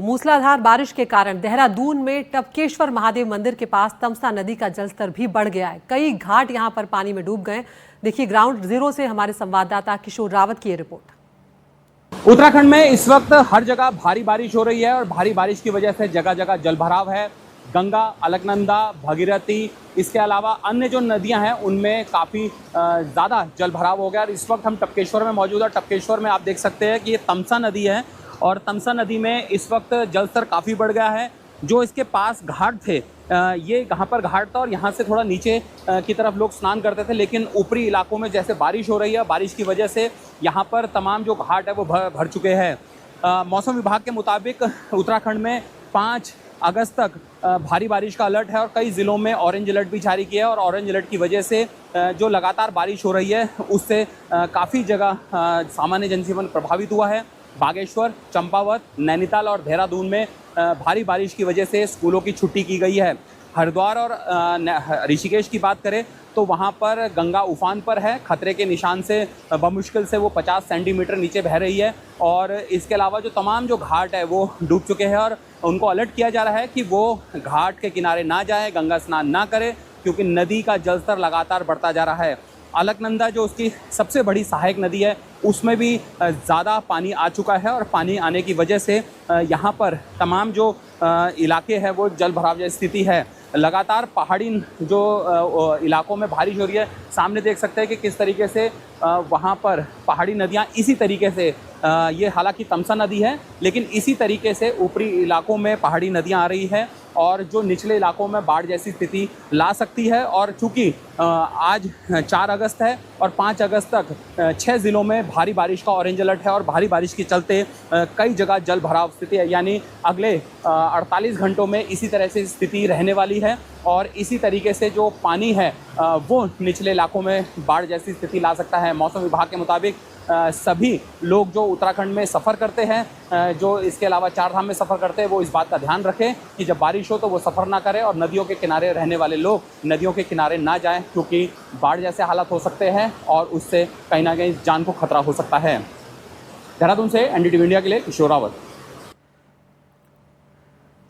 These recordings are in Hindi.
मूसलाधार बारिश के कारण देहरादून में टपकेश्वर महादेव मंदिर के पास तमसा नदी का जलस्तर भी बढ़ गया है। कई घाट यहां पर पानी में डूब गए। देखिए ग्राउंड जीरो से हमारे संवाददाता किशोर रावत की ये रिपोर्ट। उत्तराखंड में इस वक्त हर जगह भारी बारिश हो रही है और भारी बारिश की वजह से जगह जगह जलभराव है। गंगा, अलकनंदा, भगीरथी, इसके अलावा अन्य जो नदियां हैं उनमें काफ़ी ज़्यादा जलभराव हो गया। और इस वक्त हम टपकेश्वर में मौजूद है। टपकेश्वर में आप देख सकते हैं कि ये तमसा नदी है और तमसा नदी में इस वक्त जलस्तर काफ़ी बढ़ गया है। जो इसके पास घाट थे, ये यहाँ पर घाट था और यहाँ से थोड़ा नीचे की तरफ लोग स्नान करते थे, लेकिन ऊपरी इलाकों में जैसे बारिश हो रही है, बारिश की वजह से यहाँ पर तमाम जो घाट है वो भर चुके हैं। मौसम विभाग के मुताबिक उत्तराखंड में 5 अगस्त तक भारी बारिश का अलर्ट है और कई ज़िलों में ऑरेंज अलर्ट भी जारी किया है। और ऑरेंज अलर्ट की वजह से जो लगातार बारिश हो रही है उससे काफ़ी जगह सामान्य जनजीवन प्रभावित हुआ है। बागेश्वर, चंपावत, नैनीताल और देहरादून में भारी बारिश की वजह से स्कूलों की छुट्टी की गई है। हरिद्वार और ऋषिकेश की बात करें तो वहाँ पर गंगा उफान पर है। खतरे के निशान से बमुश्किल से वो 50 सेंटीमीटर नीचे बह रही है। और इसके अलावा जो तमाम जो घाट है वो डूब चुके हैं और उनको अलर्ट किया जा रहा है कि वो घाट के किनारे ना जाए, गंगा स्नान ना करें, क्योंकि नदी का जलस्तर लगातार बढ़ता जा रहा है। अलकनंदा जो उसकी सबसे बड़ी सहायक नदी है उसमें भी ज़्यादा पानी आ चुका है और पानी आने की वजह से यहाँ पर तमाम जो इलाके हैं वो जल भराव जैसी स्थिति है। लगातार पहाड़ी जो इलाकों में बारिश हो रही है। सामने देख सकते हैं कि किस तरीके से वहाँ पर पहाड़ी नदियाँ इसी तरीके से ये हालांकि तमसा नदी है, लेकिन इसी तरीके से ऊपरी इलाकों में पहाड़ी नदियाँ आ रही हैं और जो निचले इलाकों में बाढ़ जैसी स्थिति ला सकती है। और चूँकि आज 4 अगस्त है और 5 अगस्त तक 6 ज़िलों में भारी बारिश का ऑरेंज अलर्ट है और भारी बारिश के चलते कई जगह जल भराव स्थिति है, यानी अगले 48 घंटों में इसी तरह से स्थिति रहने वाली है। और इसी तरीके से जो पानी है वो निचले इलाकों में बाढ़ जैसी स्थिति ला सकता है। मौसम विभाग के मुताबिक सभी लोग जो उत्तराखंड में सफ़र करते हैं, जो इसके अलावा 4 धाम में सफ़र करते हैं, वो इस बात का ध्यान रखें कि जब बारिश हो तो वो सफ़र ना करें और नदियों के किनारे रहने वाले लोग नदियों के किनारे ना जाएं, क्योंकि बाढ़ जैसे हालात हो सकते हैं और उससे कहीं ना कहीं जान को खतरा हो सकता है। देहरादून से एनडीटीवी इंडिया के लिए किशोर रावत।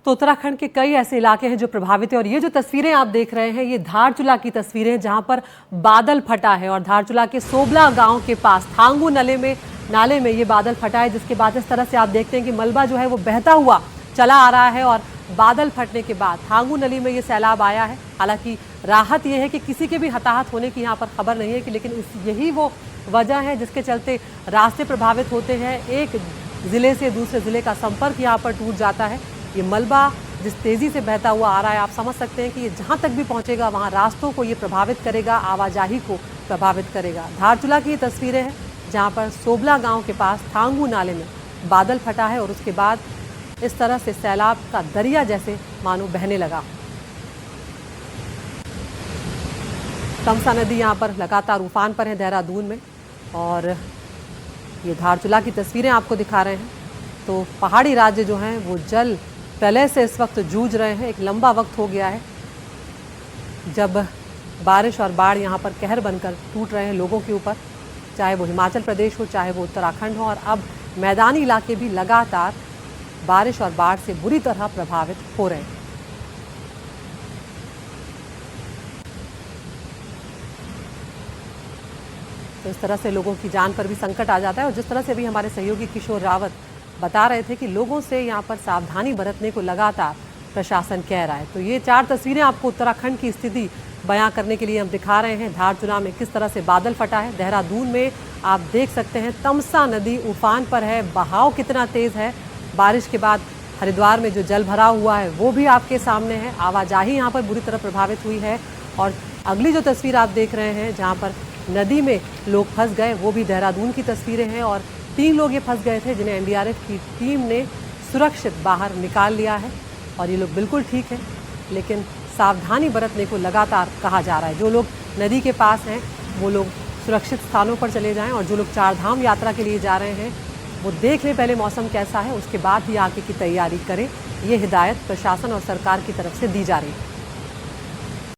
तो उत्तराखंड के कई ऐसे इलाके हैं जो प्रभावित है और ये जो तस्वीरें आप देख रहे हैं ये धारचूला की तस्वीरें हैं जहां पर बादल फटा है। और धारचूला के सोबला गांव के पास थांगू नाले में ये बादल फटा है, जिसके बाद इस तरह से आप देखते हैं कि मलबा जो है वो बहता हुआ चला आ रहा है। और बादल फटने के बाद थांगू नली में ये सैलाब आया है। हालांकि राहत ये है कि किसी के भी हताहत होने की यहाँ पर खबर नहीं है, लेकिन यही वो वजह है जिसके चलते रास्ते प्रभावित होते हैं। एक ज़िले से दूसरे ज़िले का संपर्क यहाँ पर टूट जाता है। ये मलबा जिस तेज़ी से बहता हुआ आ रहा है, आप समझ सकते हैं कि ये जहाँ तक भी पहुँचेगा वहाँ रास्तों को ये प्रभावित करेगा, आवाजाही को प्रभावित करेगा। धारचूला की ये तस्वीरें हैं जहाँ पर सोबला गांव के पास थांगू नाले में बादल फटा है और उसके बाद इस तरह से सैलाब का दरिया जैसे मानो बहने लगा। तमसा नदी यहाँ पर लगातार उफान पर है देहरादून में और ये धारचूला की तस्वीरें आपको दिखा रहे हैं। तो पहाड़ी राज्य जो हैं वो जल प्रलय से इस वक्त जूझ रहे हैं। एक लंबा वक्त हो गया है जब बारिश और बाढ़ यहाँ पर कहर बनकर टूट रहे हैं लोगों के ऊपर, चाहे वो हिमाचल प्रदेश हो, चाहे वो उत्तराखंड हो। और अब मैदानी इलाके भी लगातार बारिश और बाढ़ से बुरी तरह प्रभावित हो रहे हैं। तो इस तरह से लोगों की जान पर भी संकट आ जाता है। और जिस तरह से भी हमारे सहयोगी किशोर रावत बता रहे थे कि लोगों से यहाँ पर सावधानी बरतने को लगातार प्रशासन कह रहा है। तो ये 4 तस्वीरें आपको उत्तराखंड की स्थिति बयां करने के लिए हम दिखा रहे हैं। धारचूला में किस तरह से बादल फटा है, देहरादून में आप देख सकते हैं तमसा नदी उफान पर है, बहाव कितना तेज़ है। बारिश के बाद हरिद्वार में जो जल भराव हुआ है वो भी आपके सामने है। आवाजाही यहाँ पर बुरी तरह प्रभावित हुई है। और अगली जो तस्वीर आप देख रहे हैं जहाँ पर नदी में लोग फंस गए, वो भी देहरादून की तस्वीरें हैं। और 3 लोग ये फंस गए थे जिन्हें एनडीआरएफ की टीम ने सुरक्षित बाहर निकाल लिया है और ये लोग बिल्कुल ठीक हैं, लेकिन सावधानी बरतने को लगातार कहा जा रहा है। जो लोग नदी के पास हैं वो लोग सुरक्षित स्थानों पर चले जाएं और जो लोग 4 धाम यात्रा के लिए जा रहे हैं वो देख लें पहले मौसम कैसा है, उसके बाद ही आगे की तैयारी करें। ये हिदायत प्रशासन और सरकार की तरफ से दी जा रही है।